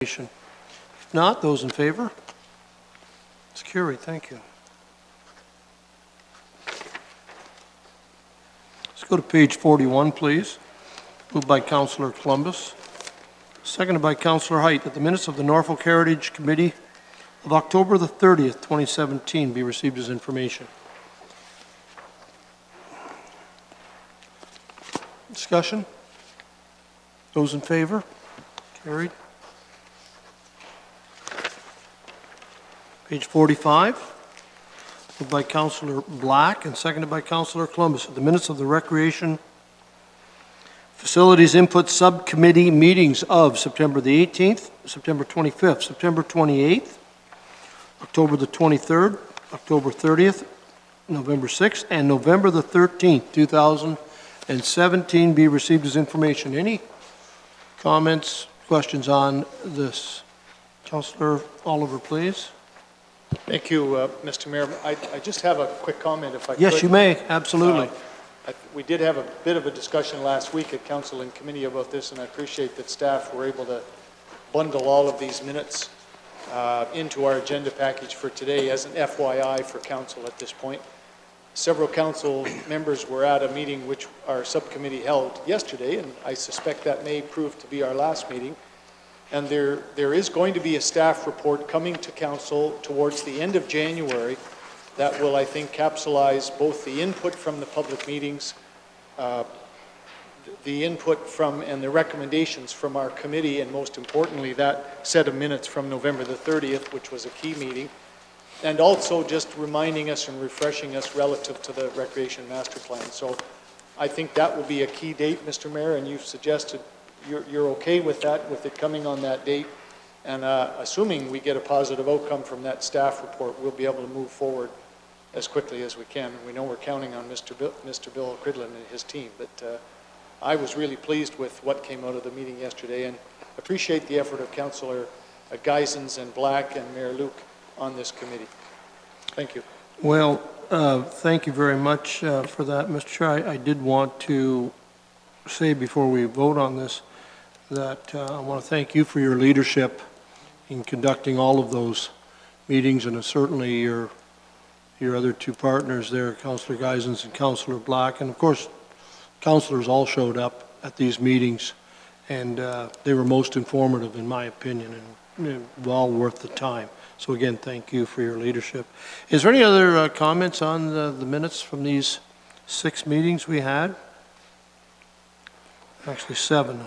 If not, those in favor? It's carried. Thank you. Let's go to page 41, please. Moved by Councillor Columbus, seconded by Councillor Height, that the minutes of the Norfolk Heritage Committee of October the 30th, 2017 be received as information. Discussion? Those in favor? Carried. Page 45, moved by Councillor Black and seconded by Councillor Columbus. The minutes of the Recreation Facilities Input Subcommittee meetings of September the 18th, September 25th, September 28th, October the 23rd, October 30th, November 6th, and November the 13th, 2017 be received as information. Any comments, questions on this? Councillor Oliver, please. Thank you, Mr. Mayor. I just have a quick comment, if I could. Yes, you may. Absolutely. We did have a bit of a discussion last week at Council and Committee about this, and I appreciate that staff were able to bundle all of these minutes into our agenda package for today as an FYI for Council at this point. Several Council members were at a meeting which our subcommittee held yesterday, and I suspect that may prove to be our last meeting. And there is going to be a staff report coming to Council towards the end of January that will, I think, capsulize both the input from the public meetings, the input from and the recommendations from our committee, and most importantly, that set of minutes from November the 30th, which was a key meeting, and also just reminding us and refreshing us relative to the Recreation Master Plan. So I think that will be a key date, Mr. Mayor, and you've suggested you're okay with that, with it coming on that date, and assuming we get a positive outcome from that staff report, we'll be able to move forward as quickly as we can. We know we're counting on Mr. Bill Cridlin and his team, but I was really pleased with what came out of the meeting yesterday, and appreciate the effort of Councillor Geisens and Black and Mayor Luke on this committee. Thank you. Well, thank you very much for that, Mr. Chair. I did want to say before we vote on this that I want to thank you for your leadership in conducting all of those meetings, and certainly your other two partners there, Councillor Geisens and Councillor Black, and of course councillors all showed up at these meetings, and they were most informative in my opinion, and well worth the time. So again, thank you for your leadership. Is there any other comments on the minutes from these 6 meetings we had? Actually 7.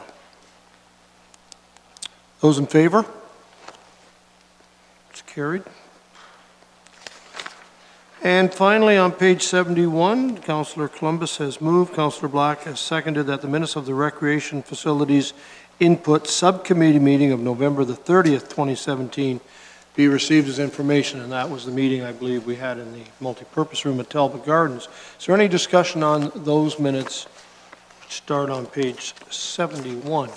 Those in favor? It's carried. And finally, on page 71, Councillor Columbus has moved, Councillor Black has seconded that the minutes of the Recreation Facilities Input Subcommittee meeting of November the 30th, 2017 be received as information, and that was the meeting I believe we had in the multipurpose room at Talbot Gardens. Is there any discussion on those minutes? Start on page 71.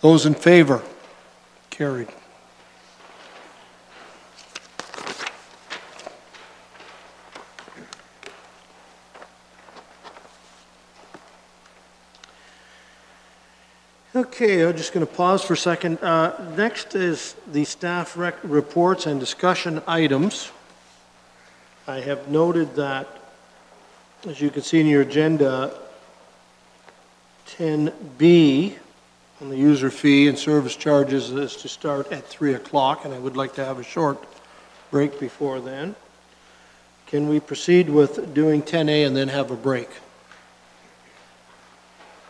Those in favor? Carried. Okay, I'm just going to pause for a second. Next is the staff reports and discussion items. I have noted that, as you can see in your agenda, 10B on the user fee and service charges is to start at 3 o'clock, and I would like to have a short break before then. Can we proceed with doing 10A and then have a break?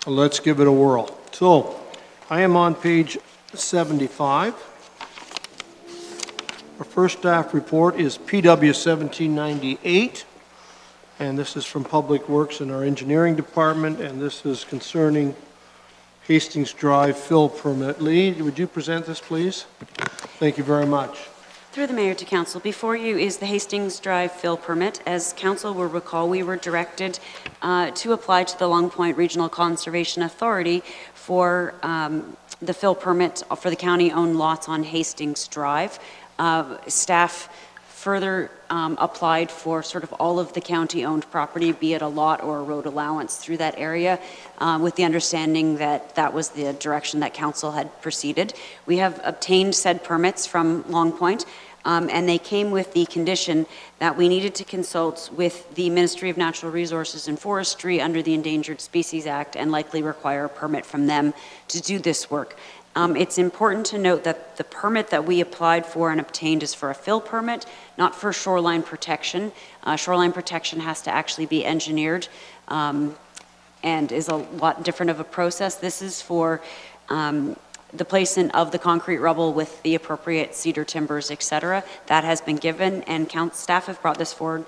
Let's give it a whirl. So, I am on page 75. Our first staff report is PW 1798. And this is from Public Works in our engineering department, and this is concerning Hastings Drive fill permit. Lee, would you present this, please? Thank you very much. Through the Mayor to Council, before you is the Hastings Drive fill permit. As Council will recall, we were directed to apply to the Long Point Regional Conservation Authority for the fill permit for the county-owned lots on Hastings Drive. Staff further applied for sort of all of the county-owned property, be it a lot or a road allowance through that area, with the understanding that that was the direction that council had proceeded. We have obtained said permits from Long Point, and they came with the condition that we needed to consult with the Ministry of Natural Resources and Forestry under the Endangered Species Act and likely require a permit from them to do this work. It's important to note that the permit that we applied for and obtained is for a fill permit, not for shoreline protection. Shoreline protection has to actually be engineered and is a lot different of a process. This is for the placement of the concrete rubble with the appropriate cedar timbers, et cetera. That has been given, and staff have brought this forward,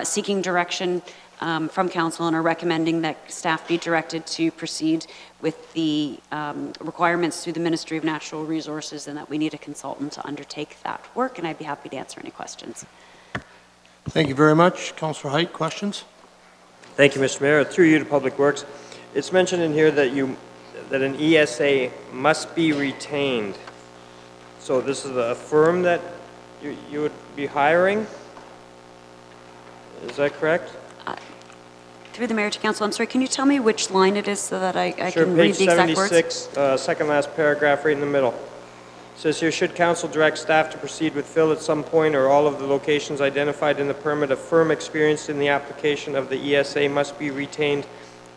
seeking direction from council and are recommending that staff be directed to proceed with the requirements through the Ministry of Natural Resources, and that we need a consultant to undertake that work, and I'd be happy to answer any questions. Thank you very much. Councillor Height, questions? Thank you, Mr. Mayor. Through you to Public Works. It's mentioned in here that an ESA must be retained. So this is a firm that you would be hiring? Is that correct? Through the Mayor to Council, I'm sorry, can you tell me which line it is so that I Sure, can read the exact words? page 76, second last paragraph right in the middle. It says here, should council direct staff to proceed with fill at some point or all of the locations identified in the permit, a firm experienced in the application of the ESA must be retained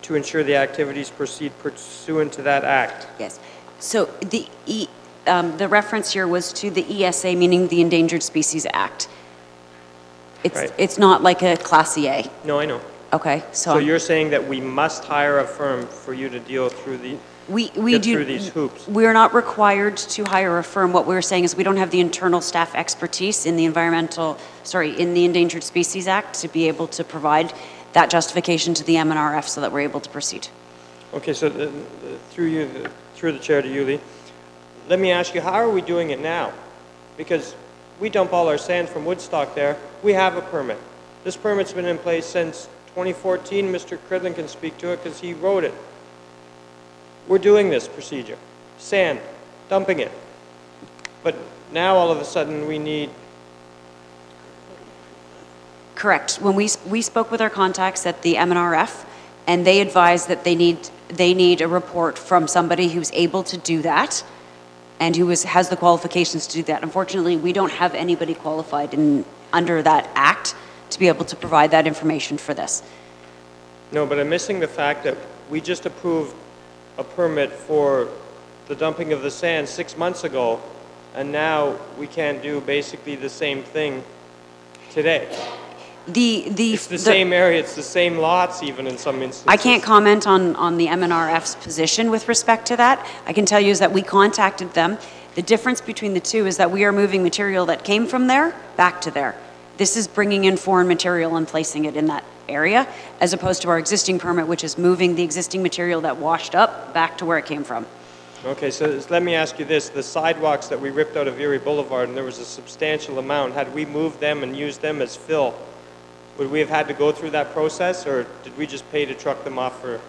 to ensure the activities proceed pursuant to that act. Yes. So the reference here was to the ESA, meaning the Endangered Species Act. It's not like a Class EA. No, I know. Okay, So you're saying that we must hire a firm for you to deal through through these hoops? We're not required to hire a firm. What we're saying is we don't have the internal staff expertise in the in the Endangered Species Act to be able to provide that justification to the MNRF so that we're able to proceed. Okay, so through the chair to you, Lee, let me ask you, how are we doing it now? Because we dump all our sand from Woodstock there. We have a permit. This permit's been in place since 2014. Mr. Cridlin can speak to it because he wrote it. We're doing this procedure. Sand, dumping it. But now all of a sudden we need... Correct. When we spoke with our contacts at the MNRF, and they advised that they need a report from somebody who's able to do that and who has the qualifications to do that. Unfortunately, we don't have anybody qualified under that act to be able to provide that information for this. No, but I'm missing the fact that we just approved a permit for the dumping of the sand 6 months ago, and now we can't do basically the same thing today. It's the same area, it's the same lots even in some instances. I can't comment on the MNRF's position with respect to that. I can tell you is that we contacted them. The difference between the two is that we are moving material that came from there back to there. This is bringing in foreign material and placing it in that area, as opposed to our existing permit, which is moving the existing material that washed up back to where it came from. Okay, so let me ask you this. The sidewalks that we ripped out of Erie Boulevard, and there was a substantial amount, had we moved them and used them as fill, would we have had to go through that process, or did we just pay to truck them off for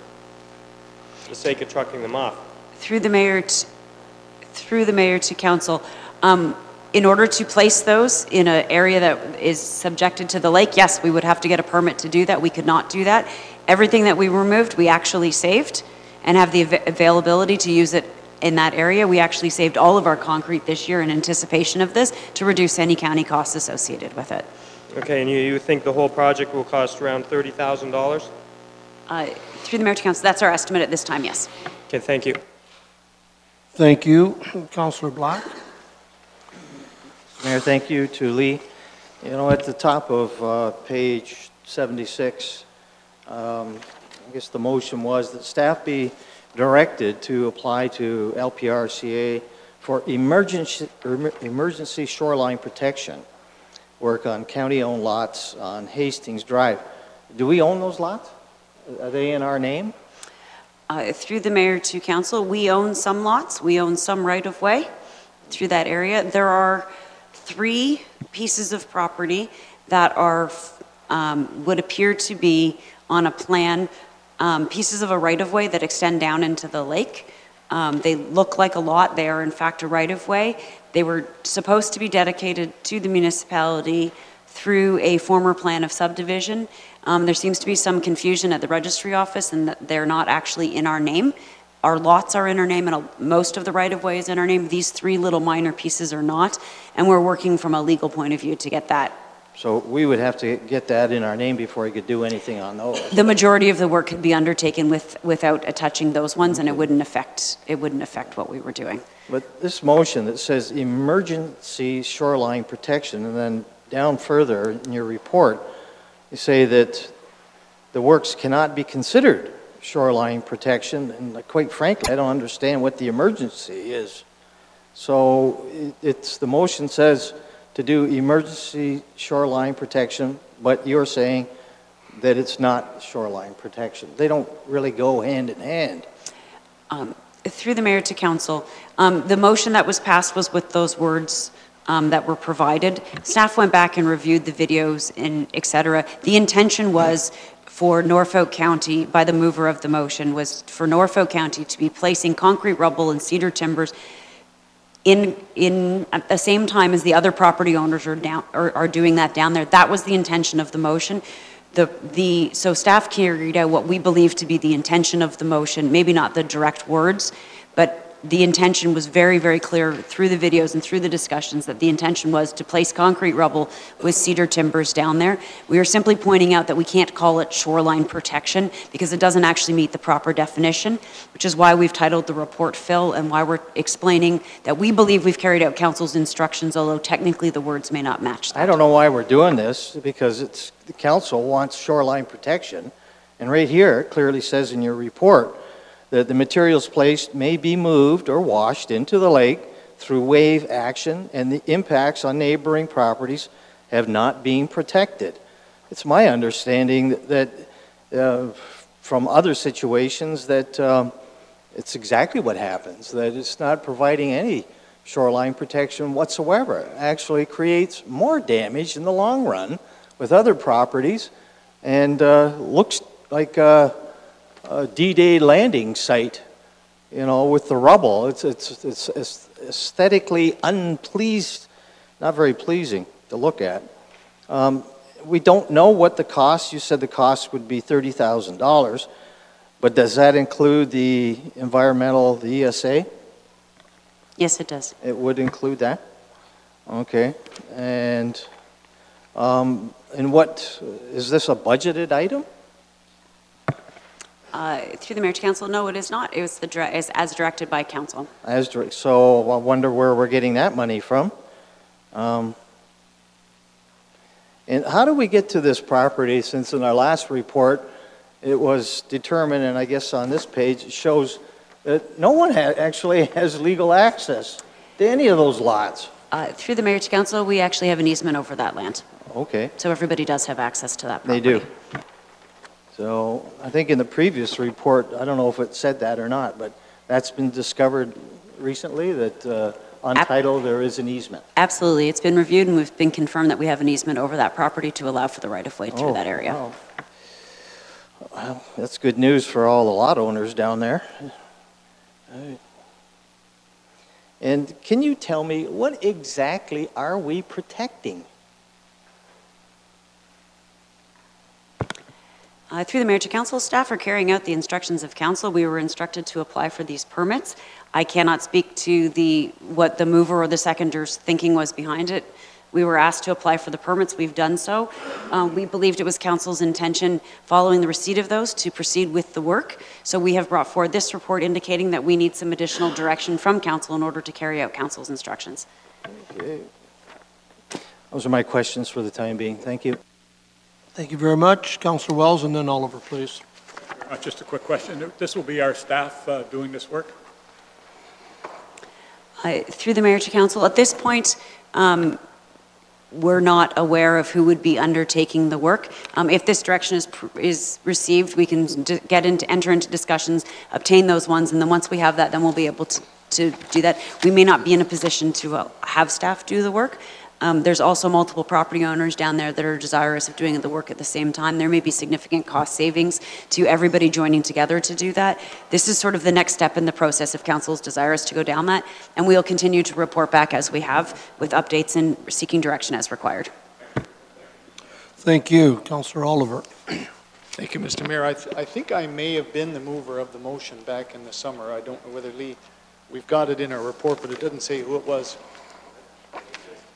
the sake of trucking them off? Through the mayor to council, in order to place those in an area that is subjected to the lake, yes, we would have to get a permit to do that. We could not do that. Everything that we removed, we actually saved and have the availability to use it in that area. We actually saved all of our concrete this year in anticipation of this to reduce any county costs associated with it. Okay, and you think the whole project will cost around $30,000? Through the mayor to council, that's our estimate at this time, yes. Okay, thank you. Thank you. Councillor Black? Mayor, thank you to Lee. You know, at the top of page 76, I guess the motion was that staff be directed to apply to LPRCA for emergency shoreline protection work on county-owned lots on Hastings Drive. Do we own those lots? Are they in our name? Through the mayor to council, we own some lots. We own some right-of-way through that area. There are 3 pieces of property that are would appear to be on a plan, pieces of a right-of-way that extend down into the lake. They look like a lot. They are in fact a right-of-way. They were supposed to be dedicated to the municipality through a former plan of subdivision. There seems to be some confusion at the registry office and that they're not actually in our name. Our lots are in our name and most of the right-of-way is in our name. These three little minor pieces are not, and we're working from a legal point of view to get that. So we would have to get that in our name before we could do anything on those. The majority of the work could be undertaken without touching those ones, and it wouldn't affect what we were doing. But this motion that says emergency shoreline protection, and then down further in your report, you say that the works cannot be considered shoreline protection, and quite frankly, I don't understand what the emergency is. So it's the motion says to do emergency shoreline protection, but you're saying that it's not shoreline protection. They don't really go hand in hand. Through the mayor to council, the motion that was passed was with those words that were provided. Staff went back and reviewed the videos and et cetera. The intention was for Norfolk County, by the mover of the motion, was for Norfolk County to be placing concrete rubble and cedar timbers in at the same time as the other property owners are doing that down there. That was the intention of the motion. So staff carried out what we believe to be the intention of the motion, maybe not the direct words, but the intention was very, very clear through the videos and through the discussions that the intention was to place concrete rubble with cedar timbers down there. We are simply pointing out that we can't call it shoreline protection because it doesn't actually meet the proper definition, which is why we've titled the report Fill and why we're explaining that we believe we've carried out council's instructions, although technically the words may not match that. I don't know why we're doing this, because the council wants shoreline protection, and right here it clearly says in your report that the materials placed may be moved or washed into the lake through wave action, and the impacts on neighboring properties have not been protected. It's my understanding that from other situations that it's exactly what happens, that it's not providing any shoreline protection whatsoever. It actually creates more damage in the long run with other properties, and looks like a D-Day landing site, you know, with the rubble. It's aesthetically not very pleasing to look at. We don't know what the cost, you said the cost would be $30,000, but does that include the environmental, the ESA? Yes, it does. It would include that? Okay. And what, is this a budgeted item? Through the mayor to council, no, it is not. It was as directed by council. So I wonder where we're getting that money from. And how do we get to this property, since in our last report it was determined, and I guess on this page it shows that no one actually has legal access to any of those lots? Through the mayor to council, we actually have an easement over that land. Okay. So everybody does have access to that property. They do. So I think in the previous report, I don't know if it said that or not, but that's been discovered recently, that on title there is an easement. Absolutely. It's been reviewed and we've been confirmed that we have an easement over that property to allow for the right-of-way through that area. Wow. Well, that's good news for all the lot owners down there. And can you tell me, what exactly are we protecting? Through the mayor to council, staff are carrying out the instructions of council. We were instructed to apply for these permits. I cannot speak to what the mover or the seconder's thinking was behind it. We were asked to apply for the permits. We've done so. We believed it was council's intention, following the receipt of those, to proceed with the work. So we have brought forward this report indicating that we need some additional direction from council in order to carry out council's instructions. Okay. Those are my questions for the time being. Thank you. Thank you very much. Councillor Wells, and then Oliver, please. Just a quick question. This will be our staff doing this work? Through the mayor to council, at this point, we're not aware of who would be undertaking the work. If this direction is received, we can enter into discussions, obtain those ones, and then once we have that, then we'll be able to do that. We may not be in a position to have staff do the work. There's also multiple property owners down there that are desirous of doing the work at the same time. There may be significant cost savings to everybody joining together to do that. This is sort of the next step in the process if council is desirous to go down that, and we'll continue to report back as we have with updates and seeking direction as required. Thank you. Councillor Oliver. Thank you, Mr. Mayor. I think I may have been the mover of the motion back in the summer. I don't know whether Lee, we've got it in our report, but it doesn't say who it was.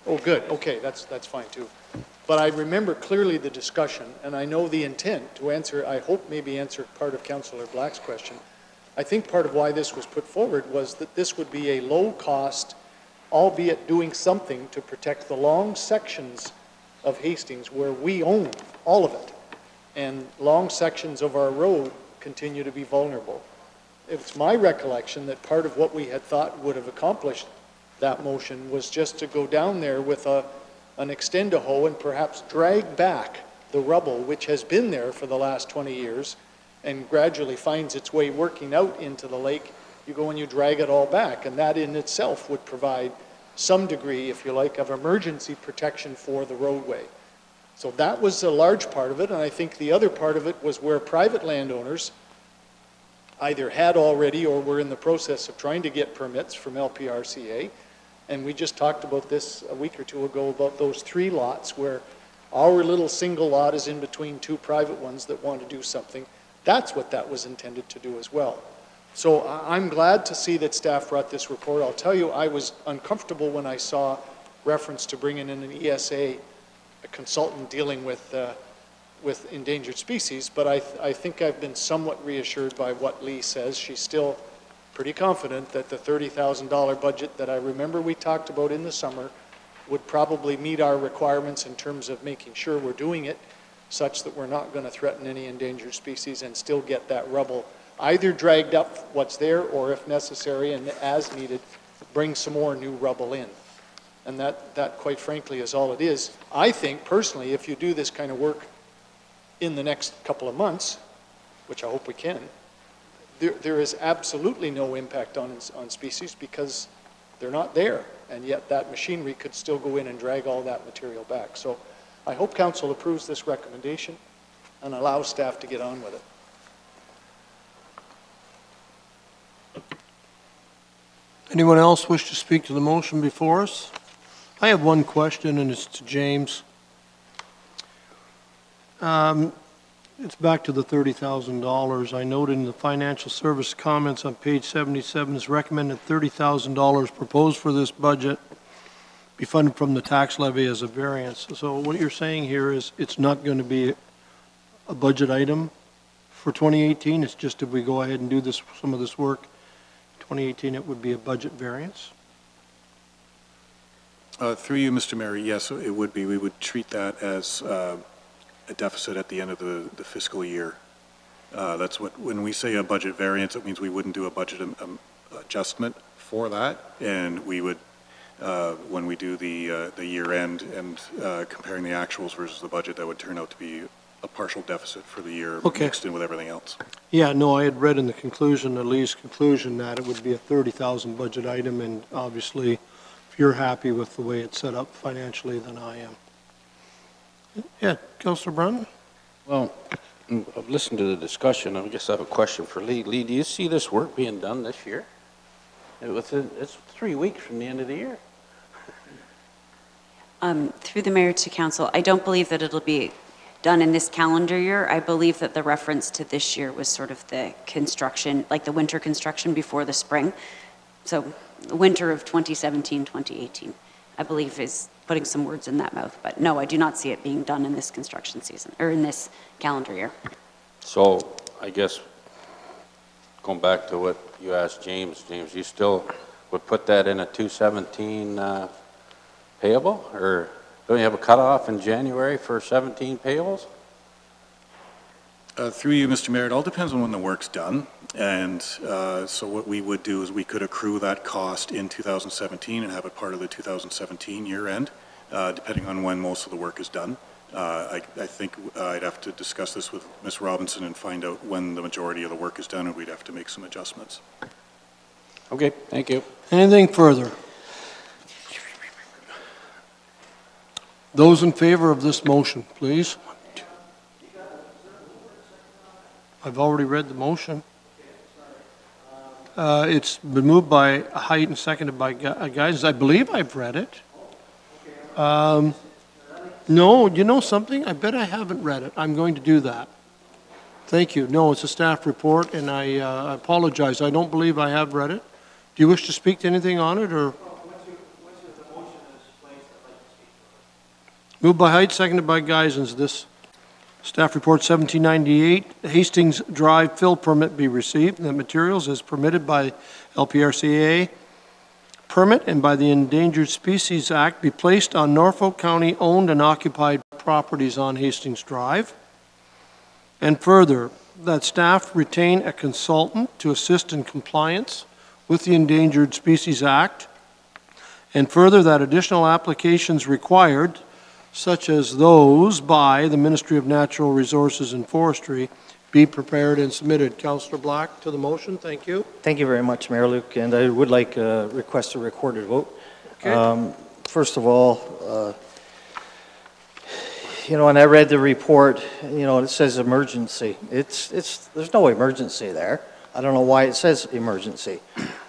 Oh, good. Okay, that's fine too. But I remember clearly the discussion, and I know the intent to answer, I hope maybe answer part of Councillor Black's question. I think part of why this was put forward was that this would be a low cost, albeit doing something to protect the long sections of Hastings where we own all of it. And long sections of our road continue to be vulnerable. It's my recollection that part of what we had thought would have accomplished that motion was just to go down there with an extend-a-hoe and perhaps drag back the rubble, which has been there for the last 20 years and gradually finds its way working out into the lake. You go and you drag it all back, and that in itself would provide some degree, if you like, of emergency protection for the roadway. So that was a large part of it, and I think the other part of it was where private landowners either had already or were in the process of trying to get permits from LPRCA. And we just talked about this a week or two ago about those 3 lots where our little single lot is in between 2 private ones that want to do something. That's what that was intended to do as well. So I'm glad to see that staff brought this report. I'll tell you, I was uncomfortable when I saw reference to bringing in an ESA, a consultant dealing with endangered species, but I think I've been somewhat reassured by what Lee says. She's still pretty confident that the $30,000 budget that I remember we talked about in the summer would probably meet our requirements in terms of making sure we're doing it such that we're not going to threaten any endangered species and still get that rubble either dragged up what's there or, if necessary and as needed, bring some more new rubble in. And that quite frankly is all it is. I think personally, if you do this kind of work in the next couple of months, which I hope we can, there is absolutely no impact on species because they're not there, and yet that machinery could still go in and drag all that material back. So I hope council approves this recommendation and allows staff to get on with it. Anyone else wish to speak to the motion before us? I have one question, and it's to James. It's back to the $30,000. I noted in the financial service comments on page 77 is recommended $30,000 proposed for this budget be funded from the tax levy as a variance. So what you're saying here is it's not going to be a budget item for 2018. It's just if we go ahead and do this, some of this work, 2018, it would be a budget variance? Through you, Mr. Mayor, yes, it would be. We would treat that as a deficit at the end of the fiscal year. That's what, when we say a budget variance, it means we wouldn't do a budget adjustment for that, and we would, when we do the year end and comparing the actuals versus the budget, that would turn out to be a partial deficit for the year, okay, mixed in with everything else. Yeah, no, I had read in the conclusion, the Lee's conclusion, that it would be a 30,000 budget item, and obviously, if you're happy with the way it's set up financially, then I am. Yeah, Councillor Brunn? Well, I've listened to the discussion. I guess I have a question for Lee. Lee, do you see this work being done this year? It's 3 weeks from the end of the year. Through the mayor to council, I don't believe that it'll be done in this calendar year. I believe that the reference to this year was sort of the construction, like the winter construction before the spring. So the winter of 2017, 2018, I believe is putting some words in that mouth. But no, I do not see it being done in this construction season, or in this calendar year. So I guess going back to what you asked James, you still would put that in a 217 payable, or don't you have a cutoff in January for 17 payables? Through you, Mr. Mayor, it all depends on when the work's done. And so what we would do is we could accrue that cost in 2017 and have it part of the 2017 year end, depending on when most of the work is done. I think I'd have to discuss this with Ms. Robinson and find out when the majority of the work is done, and we'd have to make some adjustments. Okay, thank you. Anything further? Those in favor of this motion, please. I've already read the motion. It's been moved by Height and seconded by Guys. I believe I've read it. No, you know something? I bet I haven't read it. I'm going to do that. Thank you. No, it's a staff report, and I apologize. I don't believe I have read it. Do you wish to speak to anything on it, or? Moved by Height, seconded by Geisens. This staff report 1798, Hastings Drive fill permit be received. The materials is permitted by LPRCA permit and by the Endangered Species Act be placed on Norfolk County owned and occupied properties on Hastings Drive. And further, that staff retain a consultant to assist in compliance with the Endangered Species Act. And further, that additional applications required, such as those by the Ministry of Natural Resources and Forestry, be prepared and submitted. Councillor Black to the motion. Thank you. Thank you very much, Mayor Luke, and I would like to request a recorded vote. Okay. First of all, you know, when I read the report, you know, it says emergency. There's no emergency there. I don't know why it says emergency.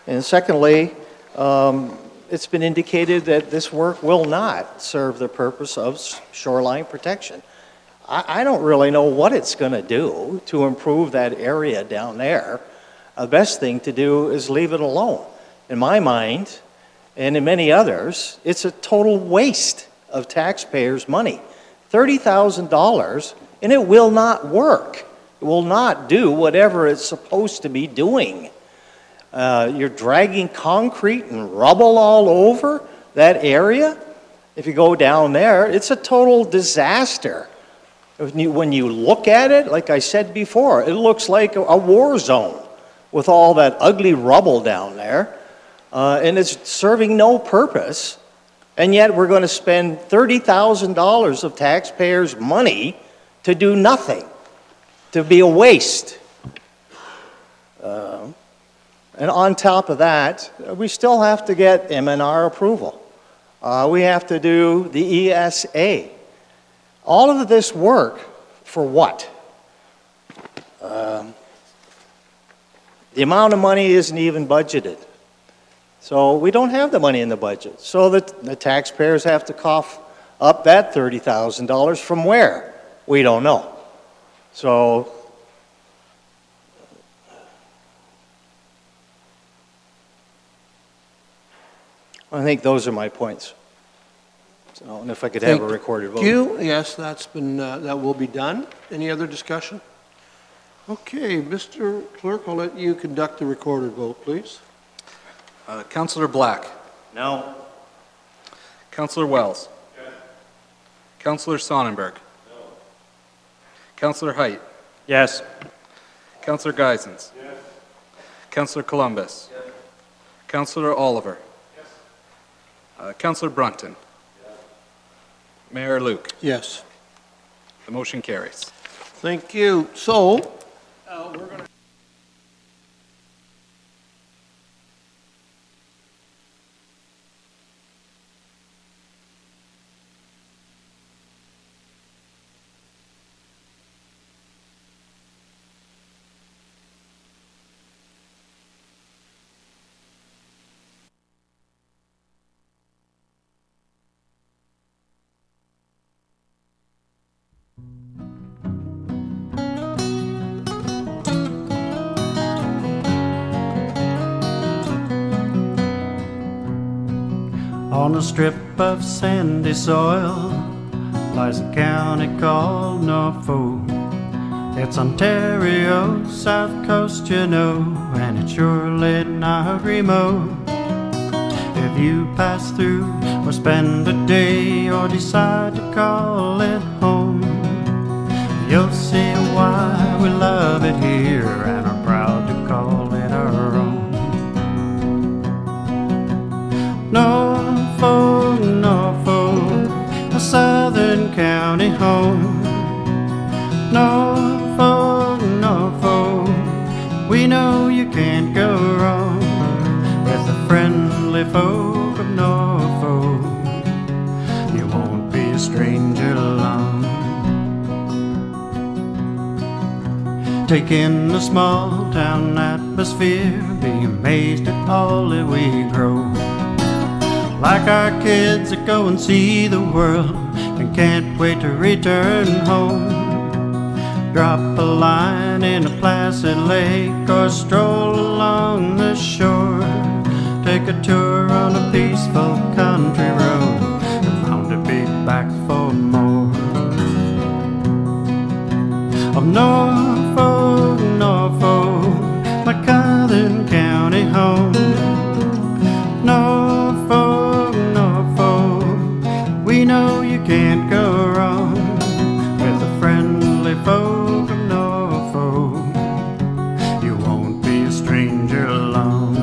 And secondly, it's been indicated that this work will not serve the purpose of shoreline protection. I don't really know what it's going to do to improve that area down there. The best thing to do is leave it alone. In my mind, and in many others, it's a total waste of taxpayers' money. $30,000, and it will not work. It will not do whatever it's supposed to be doing. You're dragging concrete and rubble all over that area. If you go down there, it's a total disaster. When you look at it, like I said before, it looks like a war zone with all that ugly rubble down there, and it's serving no purpose. And yet we're going to spend $30,000 of taxpayers' money to do nothing, to be a waste. And on top of that, we still have to get M&R approval. We have to do the ESA. All of this work for what? The amount of money isn't even budgeted. So we don't have the money in the budget. So the taxpayers have to cough up that $30,000 from where? We don't know. So I think those are my points. So, and if I could have a recorded vote. Thank you. Yes, that's been, that will be done. Any other discussion? Okay, Mr. Clerk, I'll let you conduct the recorded vote, please. Councillor Black. No. Councillor Wells. Yes. Councillor Sonnenberg. No. Councillor Height. Yes. Councillor Geisens. Yes. Councillor Columbus. Yes. Councillor Oliver. Yes. Councillor Brunton. Yes. Mayor Luke. Yes. The motion carries. Thank you. So, we're going to On a strip of sandy soil lies a county called Norfolk. It's Ontario, south coast, you know, and it's surely not remote. If you pass through or spend a day or decide to call it home, you'll see why we love it here and are proud to call it our own. Norfolk, Norfolk, a southern county home. Norfolk, Norfolk, we know you can't go wrong with the friendly folk of Norfolk. You won't be stranded Take in the small town atmosphere, be amazed at all that we grow. Like our kids that go and see the world and can't wait to return home. Drop a line in a placid lake or stroll along the shore. Take a tour on a peaceful country road and bound to be back for more. Of Norfolk, Norfolk, my Southern County home. Norfolk, Norfolk, we know you can't go wrong with the friendly folk of Norfolk. You won't be a stranger long.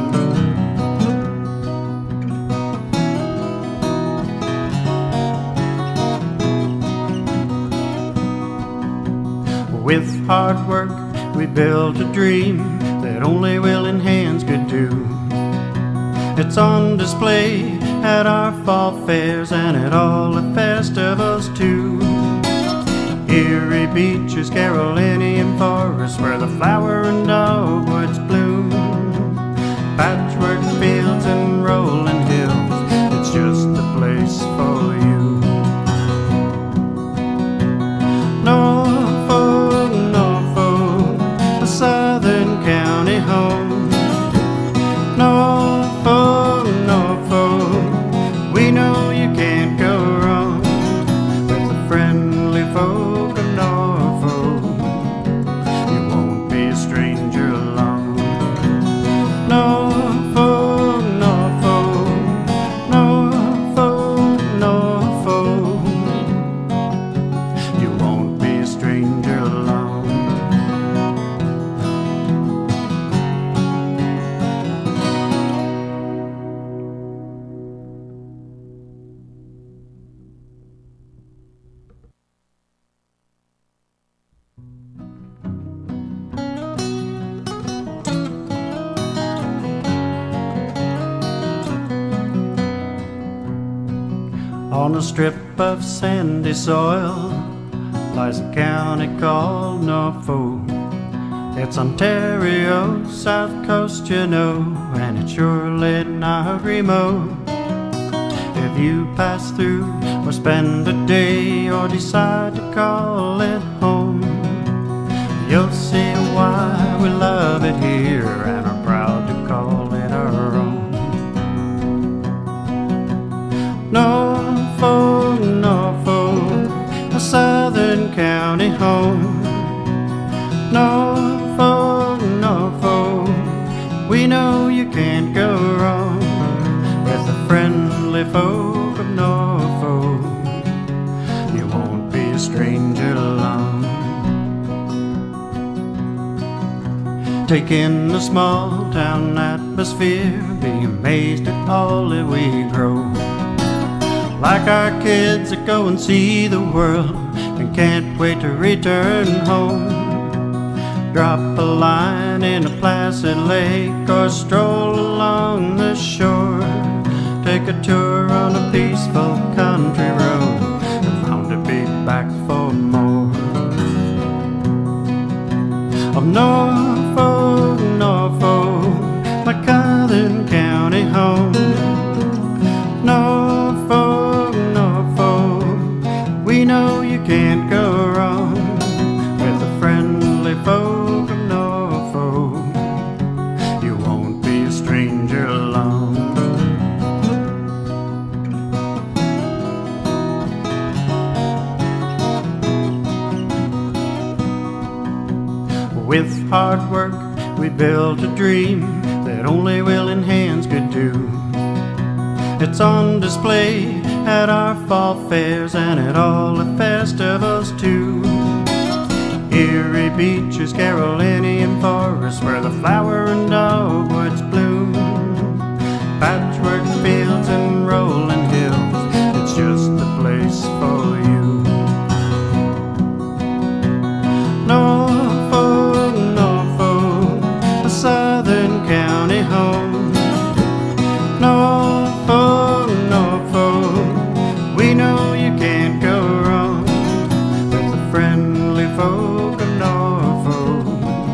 With hard work we built a dream that only willing hands could do. It's on display at our fall fairs and at all the festivals too. Erie beaches, Carolinian forests, where the flower and dogwoods bloom. Patchwork fields and rolling hills, it's just the place for you. Norfolk, Norfolk, a Southern County home. Norfolk, Norfolk, we know you can't go wrong with the friendly folk of Norfolk. You won't be a stranger long. Norfolk, Norfolk, Norfolk, Norfolk, you won't be a stranger long. On a strip of sandy soil lies a county called Norfolk. It's Ontario, south coast, you know, and it's surely not remote. If you pass through or spend a day or decide to call it home, you'll see why we love it here and are proud to call it our own. Norfolk, Norfolk, a Southern County home. Norfolk, Norfolk, we know you can't go wrong with the friendly folk of Norfolk. You won't be a stranger long. Take in the small town atmosphere, be amazed at all that we grow. Like our kids that go and see the world and can't wait to return home. Drop a line in a placid lake or stroll along the shore. Take a tour on a peaceful country road and bound to be back for more. Of Norfolk, Norfolk, my Southern County home. Norfolk, Norfolk, we know you can't go wrong with the friendly folk of Norfolk. You won't be a stranger long. With hard work we built a dream that only willing hands could do. It's on display at our fall fairs and at all the festivals too. Erie beaches, Carolinian forests, where the flower and dogwoods bloom. Patchwork fields and rolling hills, it's just the place for you. Norfolk, Norfolk, a Southern County home. Norfolk, Norfolk, we know you can't go wrong with the friendly folk of Norfolk.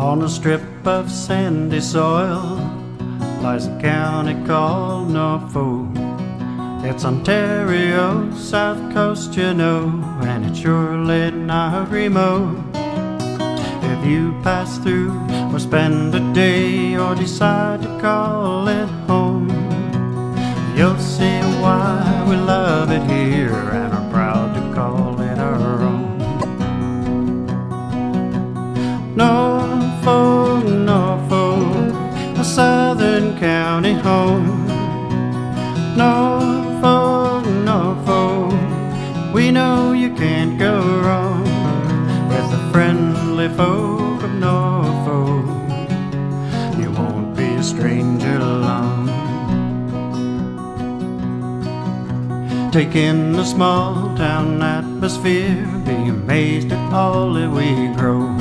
On a strip of sandy soil lies a county called Norfolk. It's Ontario, south coast, you know, and it's surely not remote. If you pass through or spend a day or decide to call it home, you'll see why we love it here and are proud to call it our own. Norfolk, Norfolk, a southern county home. Norfolk, Norfolk, we know you can't go wrong with the friendly folk of Norfolk. You won't be a stranger long. Take in the small town atmosphere, be amazed at all that we grow.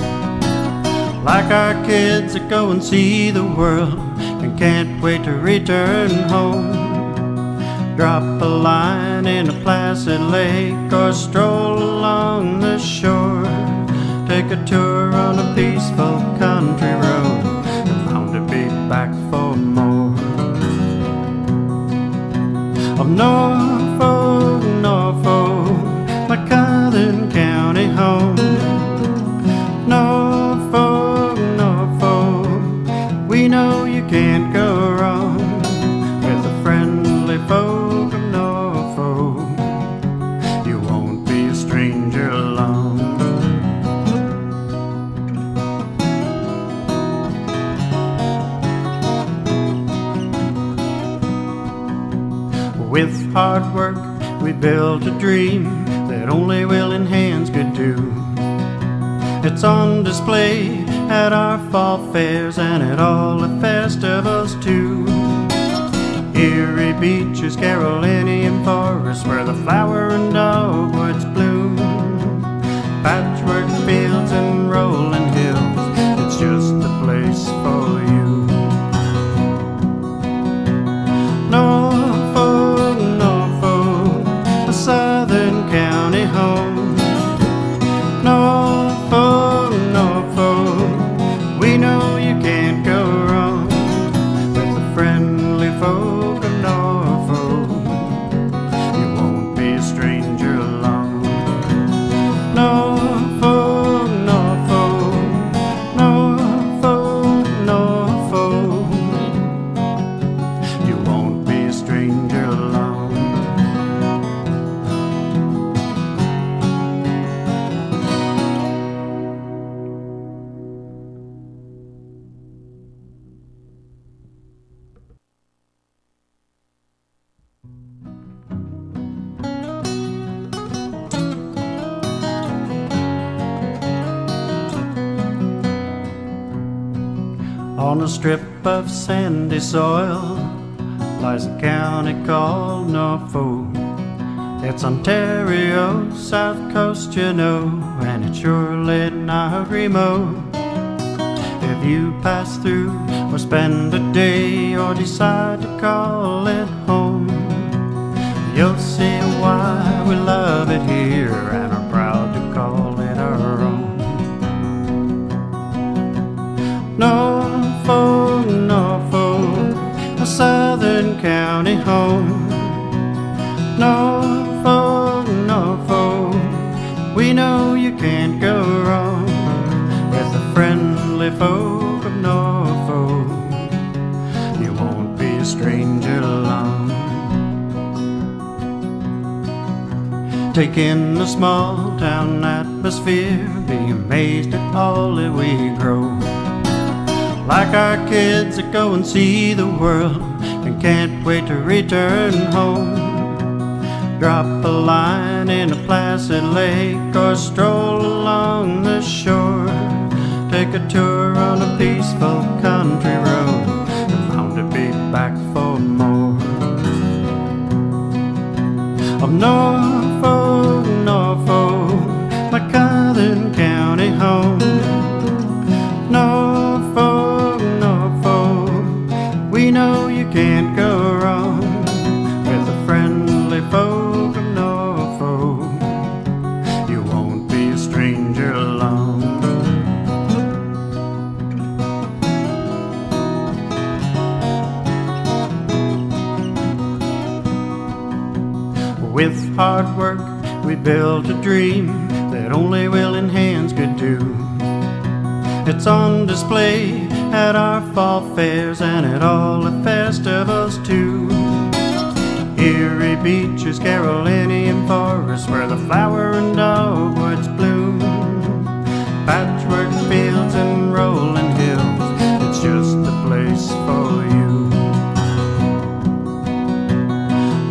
Like our kids that go and see the world and can't wait to return home. Drop a line in a placid lake or stroll along the shore. Take a tour on a peaceful country road and bound to be back for more. Of Norfolk, Norfolk, my southern county home. Norfolk, Norfolk, we know you can't go wrong with the friendly folk of Norfolk. You won't be a stranger long. With hard work we built a dream that only willing hands could do. It's on display at our fall fairs and at all the festivals too. Erie beaches, Carolinian forests, where the flower and dogwoods bloom. Patchwork fields and rolling hills, it's just the place for you. Norfolk, Norfolk, a southern county home. Norfolk, Norfolk, we know you can't go wrong with the friendly folk of Norfolk. You won't be a stranger long. Norfolk, Norfolk, Norfolk, Norfolk, you won't be a stranger long. On a strip of sandy soil lies a county called Norfolk. It's Ontario, south coast, you know, and it's surely not remote. If you pass through or spend a day or decide to call it home, you'll see why we love it here and are proud to call it our own. Norfolk, Norfolk, a southern county home. Norfolk, Norfolk, we know you can't go wrong with the friendly folk of Norfolk. You won't be a stranger long. Take in the small town atmosphere, be amazed at all that we grow. Like our kids that go and see the world and can't wait to return home. Drop a line in a placid lake or stroll along the shore. Take a tour on a peaceful country road and bound to be back for more. Of Norfolk, Norfolk, my southern county home. Norfolk, Norfolk, we know you can't go wrong with the friendly folk of Norfolk. You won't be a stranger long. built a dream that only willing hands could do. It's on display at our fall fairs and at all the festivals too. Erie beaches, Carolinian forests, where the flower and dogwoods bloom. Patchwork fields and rolling hills, it's just the place for you.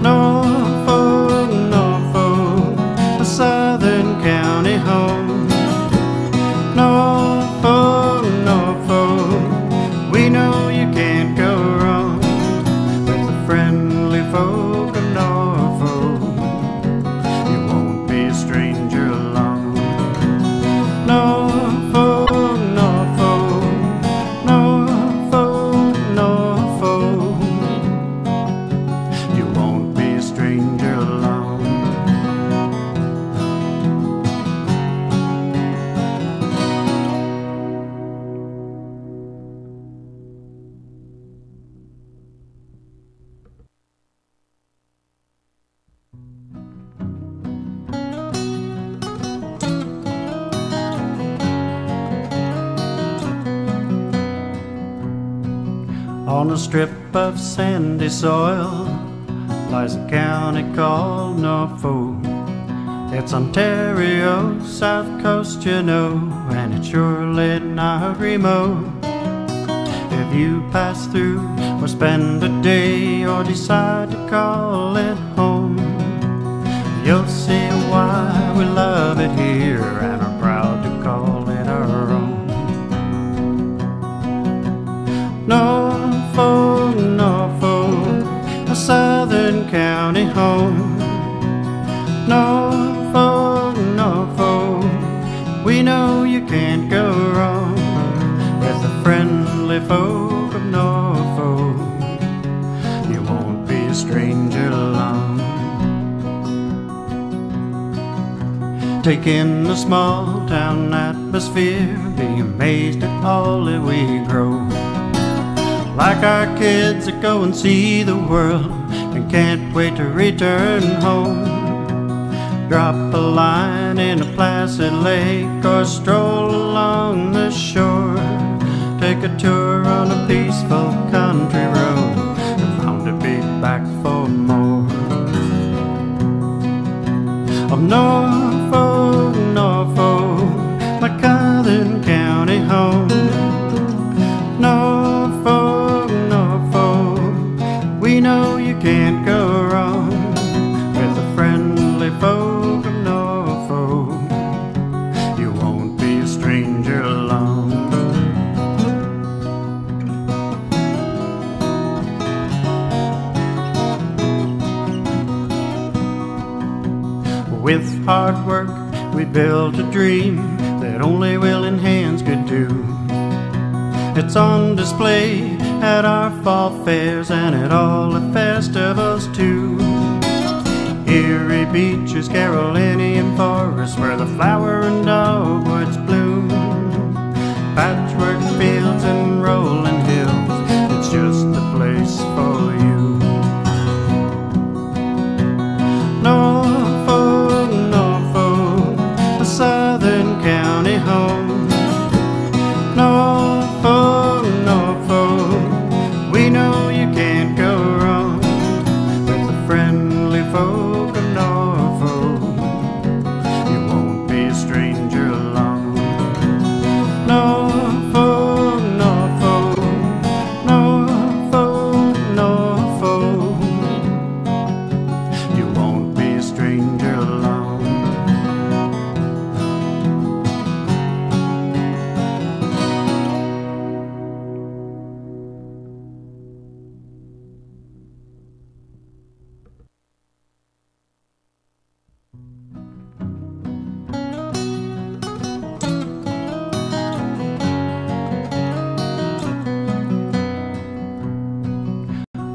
Norfolk, Norfolk, a southern county home. Norfolk, Norfolk, we know you can't go wrong with the friendly folk of Norfolk. You won't be a stranger along. Norfolk, Norfolk, Norfolk, Norfolk, you won't be a stranger along. On a strip of sandy soil lies a county called Norfolk. It's Ontario, south coast, you know, and it's surely not remote. If you pass through or spend a day or decide to call it home, you'll see why we love it here and are proud to call it our own. Norfolk, Norfolk, a southern county home. Norfolk, Norfolk, we know you can't go wrong with the friendly folk of Norfolk. You won't be a stranger along. Take in the small town atmosphere, be amazed at all that we grow. Like our kids that go and see the world and can't wait to return home. Drop a line in a placid lake or stroll along the shore. Take a tour on a peaceful country road and bound to be back for more. Of Norfolk, Norfolk, my southern county home. Norfolk, Norfolk, we know you can't go wrong with the friendly folk of Norfolk. You won't be a stranger along. With hard work we built a dream that only willing hands could do. It's on display at our fall fairs and at all the festivals too. Erie beaches, Carolinian forests, where the flower and dogwoods bloom. Patchwork fields and rolling hills, it's just the place for you. Norfolk, Norfolk, a southern county home. Norfolk, Norfolk, we know you can't go wrong with the friendly folk of Norfolk. You won't be a stranger along. Norfolk, Norfolk, Norfolk, Norfolk, you won't be a stranger along.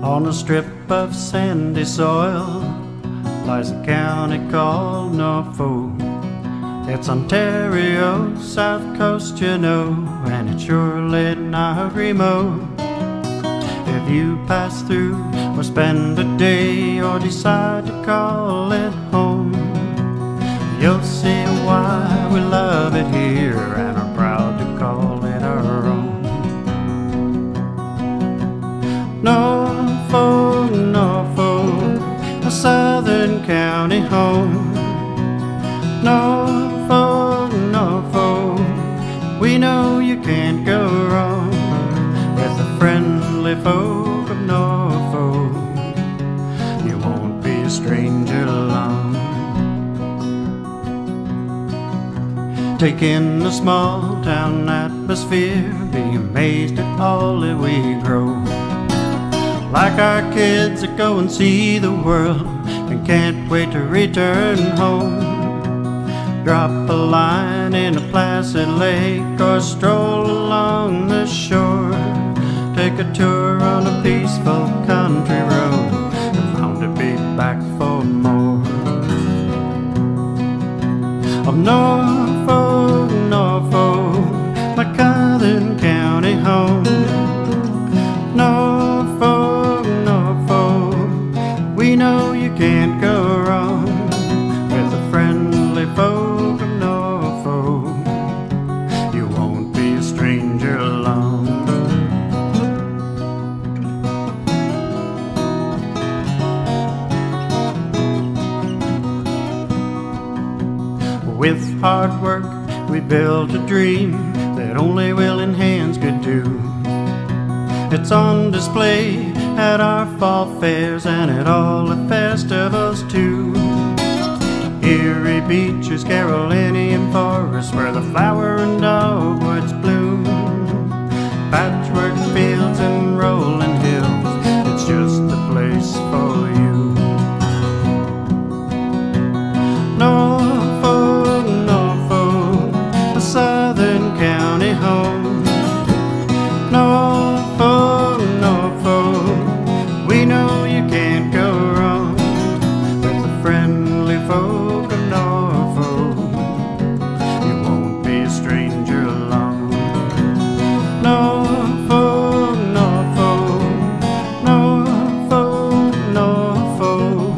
On a strip of sandy soil lies a county called Norfolk. It's Ontario, south coast, you know, and it's surely not remote. If you pass through or spend a day or decide to call it home, why we love it here and are proud to call it our own. Norfolk, Norfolk, a southern county home. Norfolk, Norfolk, we know you can't go wrong with the friendly folk of Norfolk. You won't be a stranger long. Take in the small town atmosphere, be amazed at all that we grow. Like our kids that go and see the world and can't wait to return home. Drop a line in a placid lake or stroll along the shore. Take a tour on a peaceful country road and bound to be back for more. Of Norfolk, Norfolk, my southern county home. Norfolk, Norfolk, we know you can't go wrong with the friendly folk of Norfolk. You won't be a stranger long. With hard work we built a dream that only willing hands could do. It's on display at our fall fairs and at all the festivals too. Erie beaches, Carolinian forests, where the flower and dogwoods bloom. Patchwork fields and rolling hills, it's just the place for you. Norfolk, Norfolk, a southern county home. Norfolk, Norfolk, we know you can't go wrong with the friendly folk of Norfolk. You won't be a stranger long. Norfolk, Norfolk, Norfolk, Norfolk,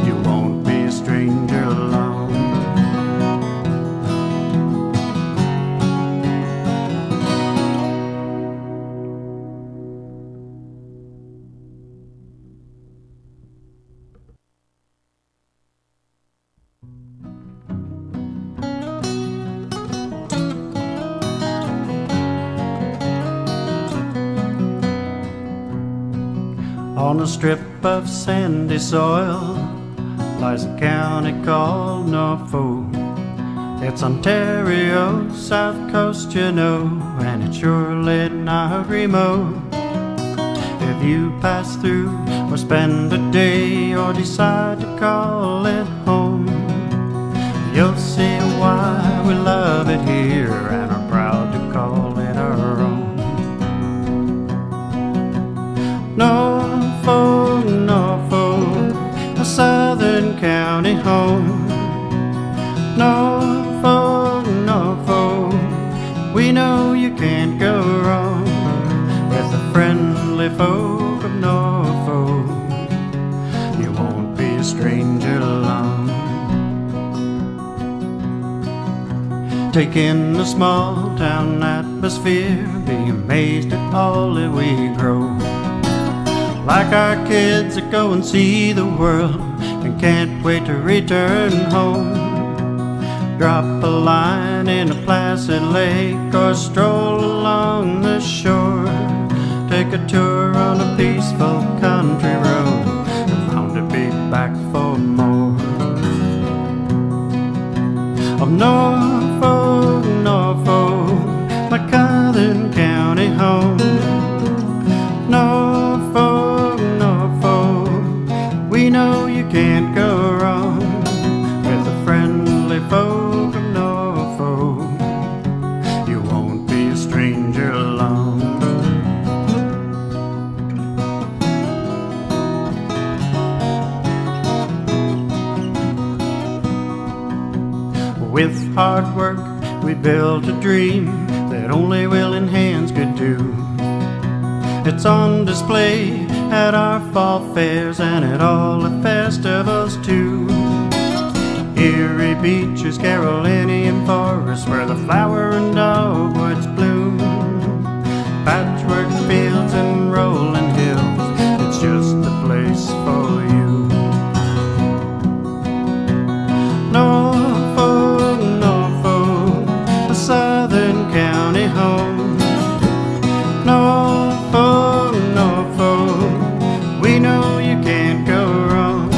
you won't be a stranger long. On a strip of sandy soil lies a county called Norfolk. It's Ontario, south coast, you know, and it's surely not remote. If you pass through or spend a day or decide to call it home, you'll see why we love it here and are proud to call it our own. Norfolk, Norfolk, a southern county home. Norfolk, Norfolk, we know you can't go wrong with the friendly folk of Norfolk. You won't be a stranger long. Take in the small town atmosphere, be amazed at all that we grow. Like our kids that go and see the world and can't wait to return home. Drop a line in a placid lake or stroll along the shore. Take a tour on a peaceful country road and bound to be back for more. Of Norfolk, Norfolk, my southern county home. Norfolk, Norfolk, we know you can't go wrong with the friendly folk of Norfolk. You won't be a stranger long. With hard work we built a dream that only willing hands could do. It's on display at our fall fairs and at all the festivals too. Erie beaches, Carolinian forests, where the flower and dogwoods bloom. Patchwork fields and rolling hills, it's just the place for you. Norfolk, Norfolk, a southern county home. Norfolk, Norfolk, we know you can't go wrong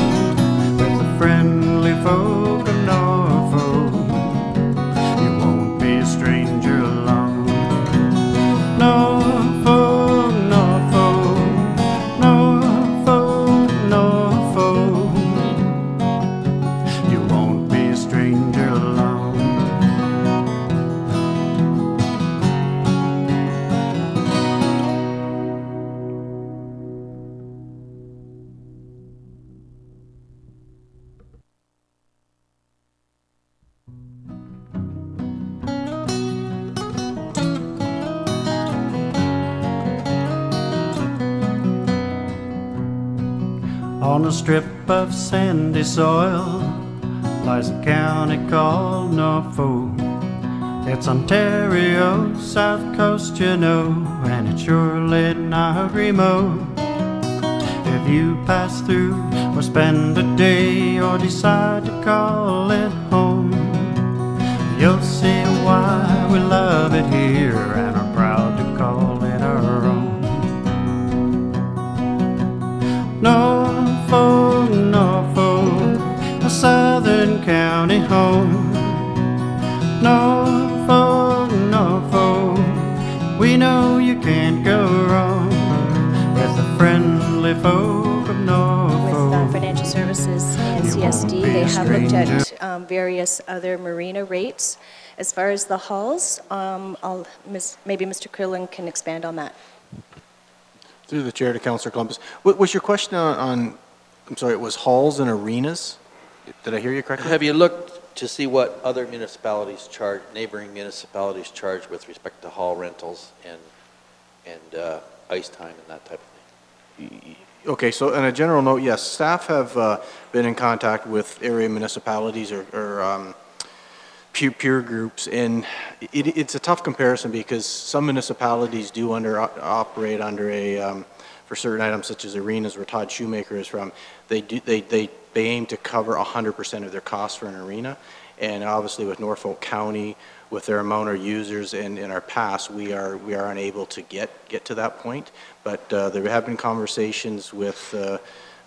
with the friendly folk of Norfolk. You won't be a stranger along. Norfolk, Norfolk, Norfolk, Norfolk, you won't be a stranger along. On a strip of sandy soil lies a county called Norfolk. It's Ontario, south coast, you know, and it's surely not remote. If you pass through or spend a day or decide to call it home, you'll see why we love it here and are proud to call it our own. Norfolk, Norfolk, a southern county home. Norfolk, Norfolk, we know you can't go wrong with the friendly folk of Norfolk. With Financial Services and CSD, they have looked at various other marina rates. As far as the hulls, maybe Mr. Crillon can expand on that. Through the chair to Councillor Columbus. What was your question on, I'm sorry, it was halls and arenas? Did I hear you correctly? Have you looked to see what other municipalities charge, neighboring municipalities charge with respect to hall rentals and ice time and that type of thing? Okay, so on a general note, yes, staff have been in contact with area municipalities or peer groups, and it's a tough comparison because some municipalities do operate under a, for certain items such as arenas where Todd Shoemaker is from, they aim to cover 100% of their costs for an arena, and obviously with Norfolk County, with their amount of users and in our past, we are unable to get to that point, but there have been conversations with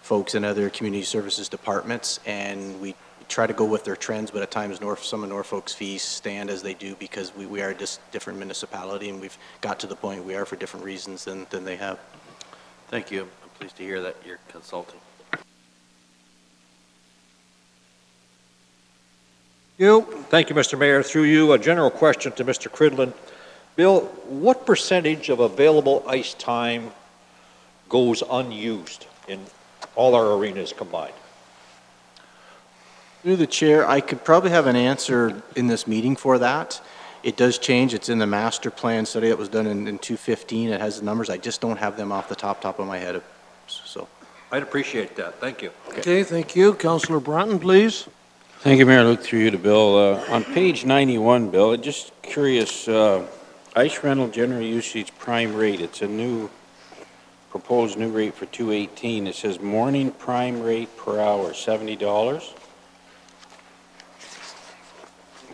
folks in other community services departments, and we try to go with their trends, but at times some of Norfolk's fees stand as they do because we are just different municipality, and we've got to the point we are for different reasons than they have. Thank you. I'm pleased to hear that you're consulting. Thank you, Mr. Mayor. Through you, a general question to Mr. Cridlin. Bill, what percentage of available ice time goes unused in all our arenas combined? Through the chair, I could probably have an answer in this meeting for that. It does change. It's in the master plan study that was done in 2015. It has the numbers. I just don't have them off the top of my head. So I'd appreciate that. Thank you. Okay, thank you. Councillor Broughton, please. Thank you, Mayor. Look through you to Bill. On page 91, Bill, I'm just curious, ice rental general usage prime rate. It's a proposed new rate for 2018. It says morning prime rate per hour, $70.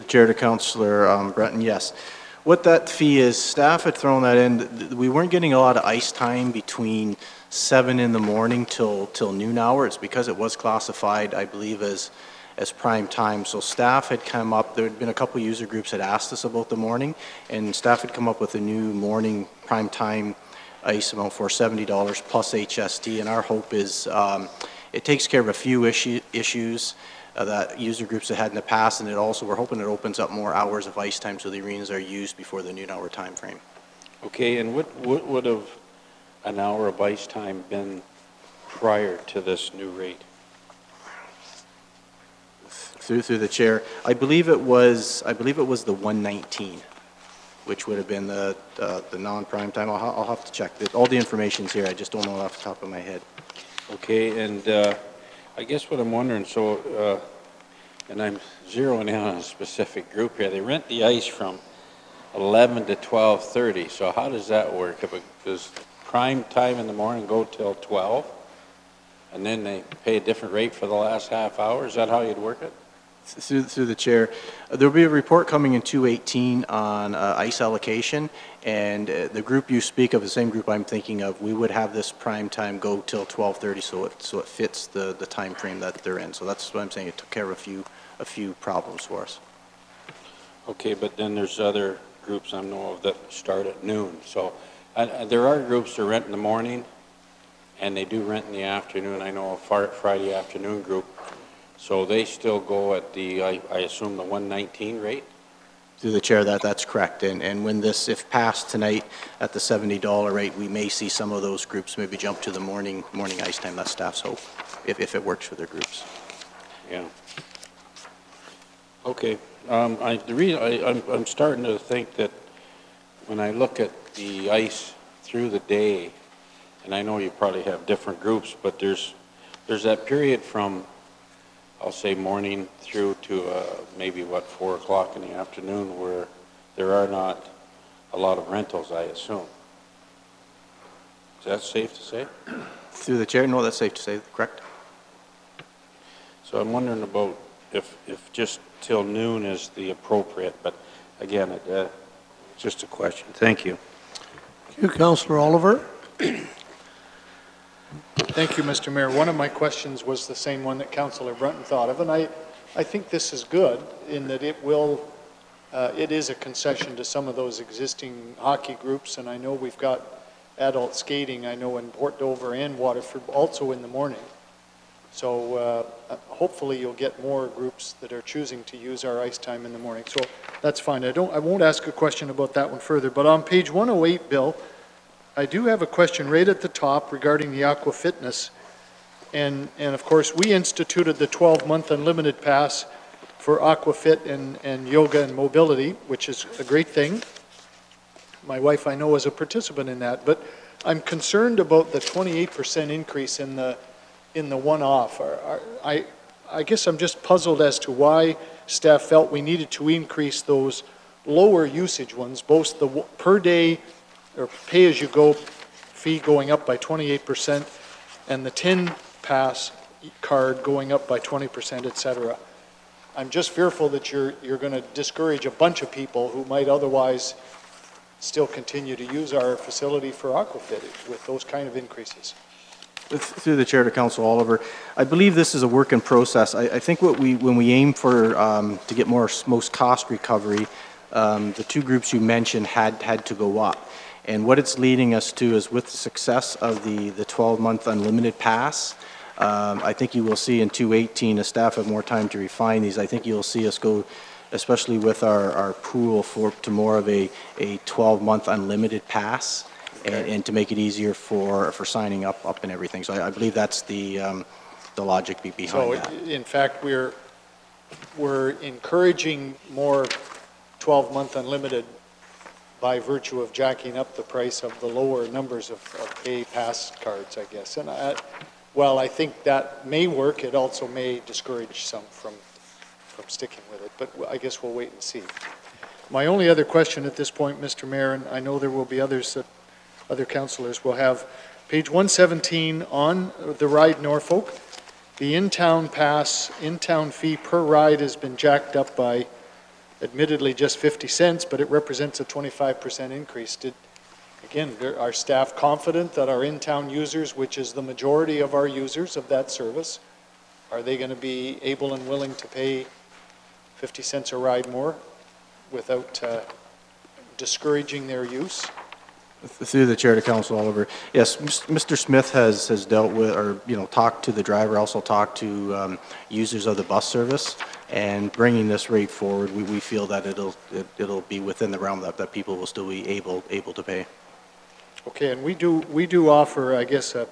Chair to Councillor Breton, yes. What that fee is, staff had thrown that in. We weren't getting a lot of ice time between 7 in the morning till noon hour. It's because it was classified, I believe, as prime time. So staff had come up, there had been a couple user groups that asked us about the morning, and staff had come up with a new morning prime time ice amount for $70 plus HST, and our hope is it takes care of a few issues that user groups have had in the past, and we're hoping it opens up more hours of ice time so the arenas are used before the noon hour time frame. Okay, and what would have an hour of ice time been prior to this new rate? Through the chair, I believe it was the 119, which would have been the non-prime time. I'll have to check. All the information's here. I just don't know off the top of my head. Okay, and I guess what I'm wondering, so and I'm zeroing in on a specific group here. They rent the ice from 11 to 12:30, so how does that work? Does prime time in the morning go till 12, and then they pay a different rate for the last half hour? Is that how you'd work it? Through the chair, there'll be a report coming in 218 on ice allocation, and the group you speak of, the same group I'm thinking of, we would have this prime time go till 12:30, so it fits the time frame that they're in. So that's what I'm saying. It took care of a few problems for us. Okay, but then there's other groups I know of that start at noon. So there are groups that rent in the morning, and they do rent in the afternoon. I know a Friday afternoon group. So they still go at the, I assume, the 119 rate? Through the chair, that's correct. And when this, if passed tonight at the $70 rate, we may see some of those groups maybe jump to the morning ice time. That's staff's hope, if it works for their groups. Yeah. Okay. I'm starting to think that when I look at the ice through the day, and I know you probably have different groups, but there's that period from, I'll say, morning through to maybe, 4 o'clock in the afternoon, where there are not a lot of rentals, I assume. Is that safe to say? Through the chair, no, that's safe to say, correct. So I'm wondering about if just till noon is the appropriate, but again, it's just a question. Thank you. Thank you, Councillor Oliver. Thank you, Mr. Mayor. One of my questions was the same one that Councillor Brunton thought of, and I think this is good in that it is a concession to some of those existing hockey groups, and I know we've got adult skating, I know in Port Dover and Waterford, also in the morning. So hopefully you'll get more groups that are choosing to use our ice time in the morning. So that's fine. I won't ask a question about that one further, but on page 108, Bill, I do have a question right at the top regarding the Aqua Fitness. And of course, we instituted the 12-month unlimited pass for Aquafit and yoga and mobility, which is a great thing. My wife, I know, is a participant in that, but I'm concerned about the 28% increase in the one-off. I guess I'm just puzzled as to why staff felt we needed to increase those lower usage ones, both the per day or pay-as-you-go fee going up by 28% and the 10 pass card going up by 20%, et cetera. I'm just fearful that you're going to discourage a bunch of people who might otherwise still continue to use our facility for Aquafit with those kind of increases. Through the chair to Council Oliver, I believe this is a work in process. I think when we aim for to get most cost recovery, the two groups you mentioned had to go up. And what it's leading us to is, with the success of the 12-month unlimited pass, I think you will see in 218, as staff have more time to refine these, I think you'll see us go, especially with our pool, to more of a 12-month unlimited pass, okay, and to make it easier for signing up and everything. So I believe that's the logic behind that. So in fact, we're encouraging more 12-month unlimited by virtue of jacking up the price of the lower numbers of pay pass cards, I guess. And while I think that may work, it also may discourage some from sticking with it, but I guess we'll wait and see. My only other question at this point, Mr. Mayor, and I know there will be others that other councillors will have, page 117 on the ride Norfolk, the in-town fee per ride has been jacked up by admittedly just 50 cents, but it represents a 25% increase. Again, are staff confident that our in-town users, which is the majority of our users of that service, are they going to be able and willing to pay 50 cents a ride more without discouraging their use? Through the chair to Council Oliver, yes, Mr. Smith has dealt with, or talked to the driver, also talked to users of the bus service, and bringing this rate forward, we feel that it'll be within the realm that people will still be able to pay. Okay, and we do offer, I guess, a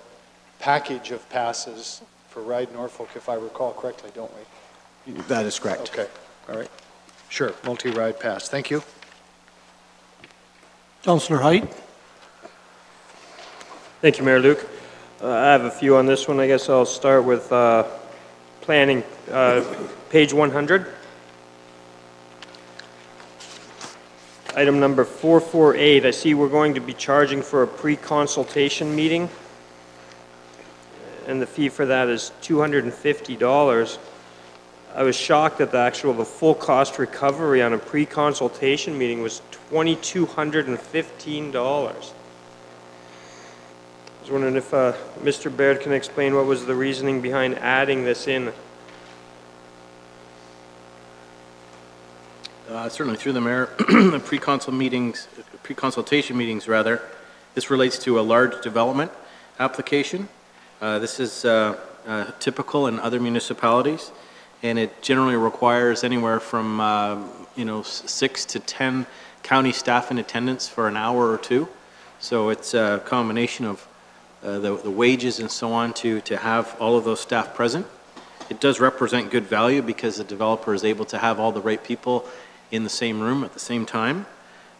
package of passes for Ride Norfolk, if I recall correctly, don't we? That is correct. Okay, all right. Sure, multi-ride pass. Thank you. Councillor Height. Thank you, Mayor Luke. I have a few on this one. I guess I'll start with planning, page 100. Item number 448, I see we're going to be charging for a pre-consultation meeting, and the fee for that is $250. I was shocked that the full cost recovery on a pre-consultation meeting was $2,215. I was wondering if Mr. Baird can explain what was the reasoning behind adding this in. Certainly, through the mayor, pre-consultation meetings, rather. This relates to a large development application. This is typical in other municipalities, and it generally requires anywhere from 6 to 10 county staff in attendance for an hour or two. So it's a combination of the wages and so on to have all of those staff present. It does represent good value because the developer is able to have all the right people in the same room at the same time,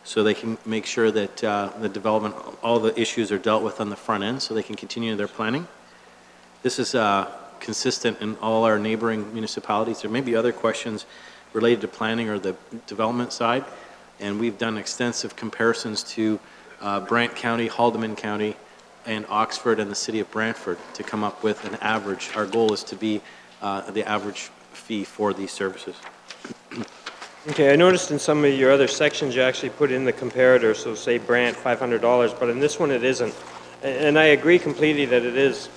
so they can make sure that the development, all the issues are dealt with on the front end so they can continue their planning. This is consistent in all our neighboring municipalities. There may be other questions related to planning or the development side, and we've done extensive comparisons to Brant County, Haldimand County, and Oxford and the city of Brantford to come up with an average. Our goal is to be the average fee for these services. Okay, I noticed in some of your other sections you actually put in the comparator, so say Brant, $500, but in this one it isn't. And I agree completely that it is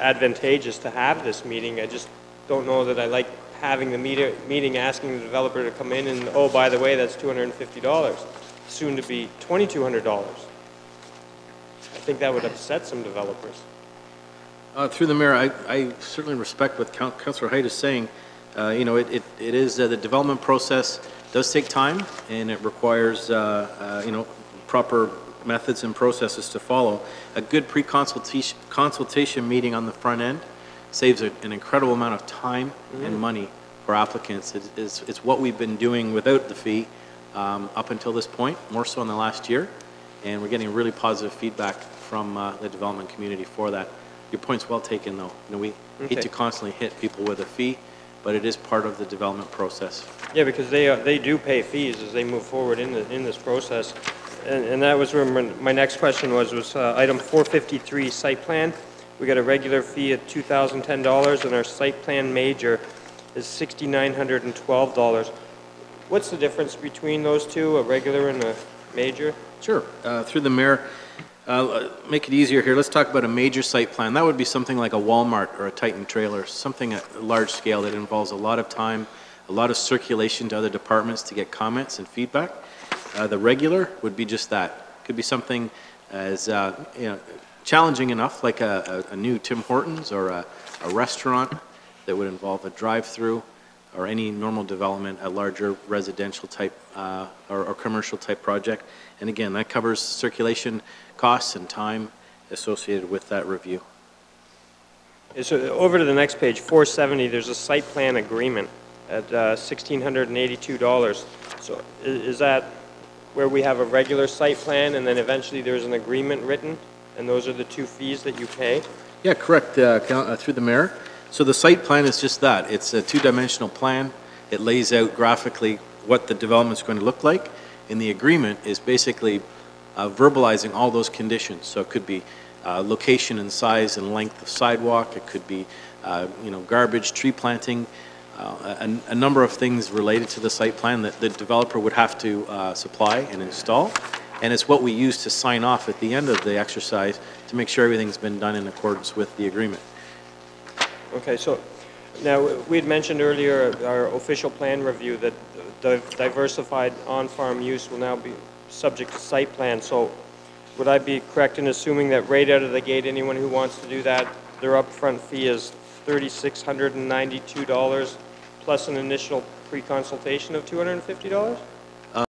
advantageous to have this meeting. I just don't know that I like having the meeting asking the developer to come in and, oh, by the way, that's $250, soon to be $2,200. I think that would upset some developers. Through the mayor, I certainly respect what Councillor Height is saying. It is the development process does take time, and it requires proper methods and processes to follow. A good pre-consultation meeting on the front end saves an incredible amount of time and money for applicants. It's what we've been doing without the fee up until this point, more so in the last year, and we're getting really positive feedback from the development community for that. Your point's well taken, though. We hate to constantly hit people with a fee, but it is part of the development process. Yeah, because they do pay fees as they move forward in this process. And that was where my next question was item 453, site plan. We got a regular fee at $2,010, and our site plan major is $6,912. What's the difference between those two, a regular and a major? Sure. Through the mayor, make it easier here. Let's talk about a major site plan. That would be something like a Walmart or a Titan trailer, something at a large scale that involves a lot of time, a lot of circulation to other departments to get comments and feedback. The regular would be just that. Could be something as challenging enough, like a new Tim Hortons or a restaurant that would involve a drive-through, or any normal development, a larger residential type or commercial type project. And again, that covers circulation costs and time associated with that review. So over to the next page, 470, there's a site plan agreement at $1,682. So is that where we have a regular site plan and then eventually there's an agreement written, and those are the two fees that you pay? Yeah, correct, through the mayor. So the site plan is just that. It's a two-dimensional plan. It lays out graphically what the development's going to look like, and the agreement is basically verbalizing all those conditions. So it could be location and size and length of sidewalk. It could be garbage, tree planting, a number of things related to the site plan that the developer would have to supply and install. And it's what we use to sign off at the end of the exercise to make sure everything's been done in accordance with the agreement. Okay, so now we had mentioned earlier our official plan review that the diversified on-farm use will now be subject to site plan. So would I be correct in assuming that right out of the gate, anyone who wants to do that, their upfront fee is $3,692 plus an initial pre-consultation of $250?